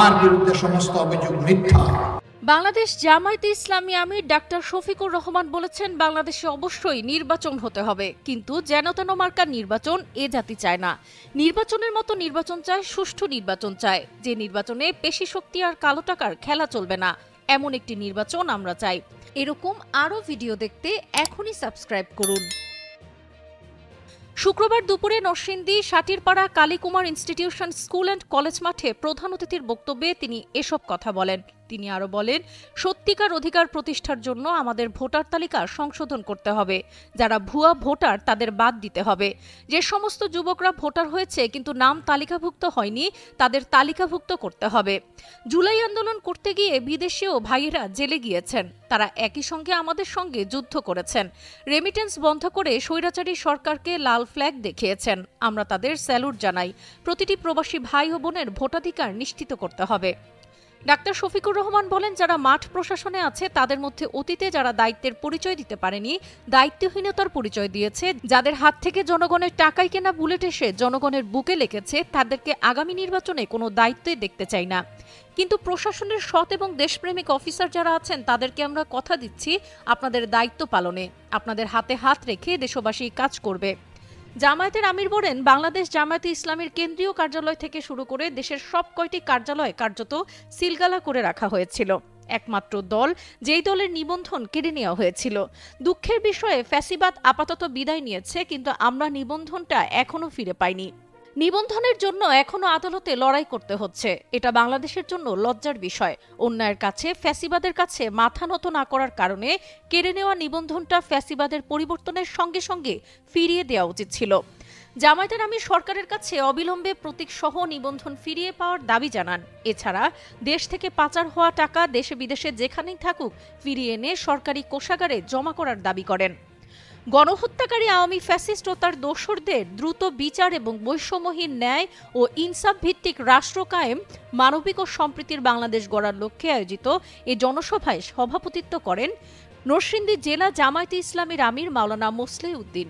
আমার বিরুদ্ধে সমস্ত অভিযোগ মিথ্যা। বাংলাদেশ জামায়াতে ইসলামী আমির ডাক্তার শফিকুর রহমান বলেছেন, বাংলাদেশে অবশ্যই নির্বাচন হতে হবে, কিন্তু যেন তেন মার্কার নির্বাচন এ জাতি চায় না। নির্বাচনের মতো নির্বাচন চায়, সুষ্ঠু নির্বাচন চায়, যে নির্বাচনে পেশি শক্তি আর কালো টাকার খেলা চলবে না, এমন একটি নির্বাচন আমরা চাই। এরকম আরও ভিডিও দেখতে এখনই সাবস্ক্রাইব করুন। শুক্রবার দুপুরে Narsingdi Satirpara Kalikumar institution school and college মাঠে প্রধান অতিথির বক্তব্যে তিনি এসব কথা বলেন। তিনি আরও বলেন, সত্যিকার অধিকার প্রতিষ্ঠার জন্য আমাদের ভোটার তালিকা সংশোধন করতে হবে। যারা ভুয়া ভোটার তাদের বাদ দিতে হবে। যে সমস্ত যুবকরা ভোটার হয়েছে কিন্তু নাম তালিকাভুক্ত হয়নি, তাদের তালিকাভুক্ত করতে হবে। জুলাই আন্দোলন করতে গিয়ে বিদেশীয় ভাইয়েরা জেলে গিয়েছেন, তারা একই সঙ্গে আমাদের সঙ্গে যুদ্ধ করেছেন। রেমিটেন্স বন্ধ করে স্বৈরাচারী সরকারকে লাল ফ্ল্যাগ দেখিয়েছেন। আমরা তাদের স্যালুট জানাই। প্রতিটি প্রবাসী ভাই ও বোনের ভোটাধিকার নিশ্চিত করতে হবে। ডাক্তার শফিকুর রহমান বলেন, যারা মাঠ প্রশাসনে আছে তাদের মধ্যে অতীতে যারা দায়িত্বের পরিচয় দিতে পারেনি, দায়িত্বহীনতার পরিচয় দিয়েছে, যাদের হাত থেকে জনগণের টাকায় কেনা বুলেট এসে জনগণের বুকে লেগেছে, তাদেরকে আগামী নির্বাচনে কোনো দায়িত্বই দেখতে চাই না। কিন্তু প্রশাসনের সৎ এবং দেশপ্রেমিক অফিসার যারা আছেন তাদেরকে আমরা কথা দিচ্ছি আপনাদের দায়িত্ব পালনে, আপনাদের হাতে হাত রেখে দেশবাসী কাজ করবে। জামায়াতের আমির বলেন, বাংলাদেশ জামায়াতে ইসলামীর কেন্দ্রীয় কার্যালয় থেকে শুরু করে দেশের সব কয়টি কার্যালয় কার্যত সিলগালা করে রাখা হয়েছিল। একমাত্র দল যেই দলের নিবন্ধন কেড়ে নেওয়া হয়েছিল। দুঃখের বিষয়ে ফ্যাসিবাদ আপাতত বিদায় নিয়েছে, কিন্তু আমরা নিবন্ধনটা এখনো ফিরে পাইনি। নিবন্ধনের জন্য এখনো আদালতে লড়াই করতে হচ্ছে। এটা বাংলাদেশের জন্য লজ্জার বিষয়। অন্যায়ের কাছে, ফ্যাসিবাদের কাছে মাথা নত না করার কারণে কেড়ে নেওয়া নিবন্ধনটা ফ্যাসিবাদের পরিবর্তনের সঙ্গে সঙ্গে ফিরিয়ে দেওয়া উচিত ছিল। জামায়াতের আমির সরকারের কাছে অবিলম্বে প্রতীকসহ নিবন্ধন ফিরিয়ে পাওয়ার দাবি জানান। এছাড়া দেশ থেকে পাচার হওয়া টাকা দেশে বিদেশে যেখানেই থাকুক ফিরিয়ে এনে সরকারি কোষাগারে জমা করার দাবি করেন। গণহত্যাকারী আওয়ামী ফ্যাসিস্ট ও তার দোসরদের দ্রুত বিচার এবং বৈষম্যহীন ন্যায় ও ইনসাফ ভিত্তিক রাষ্ট্র কায়েম, মানবিক ও সম্প্রীতির বাংলাদেশ গড়ার লক্ষ্যে আয়োজিত এ জনসভায় সভাপতিত্ব করেন নরসিংদী জেলা জামায়াতে ইসলামীর আমির মাওলানা মোসলেহ উদ্দিন।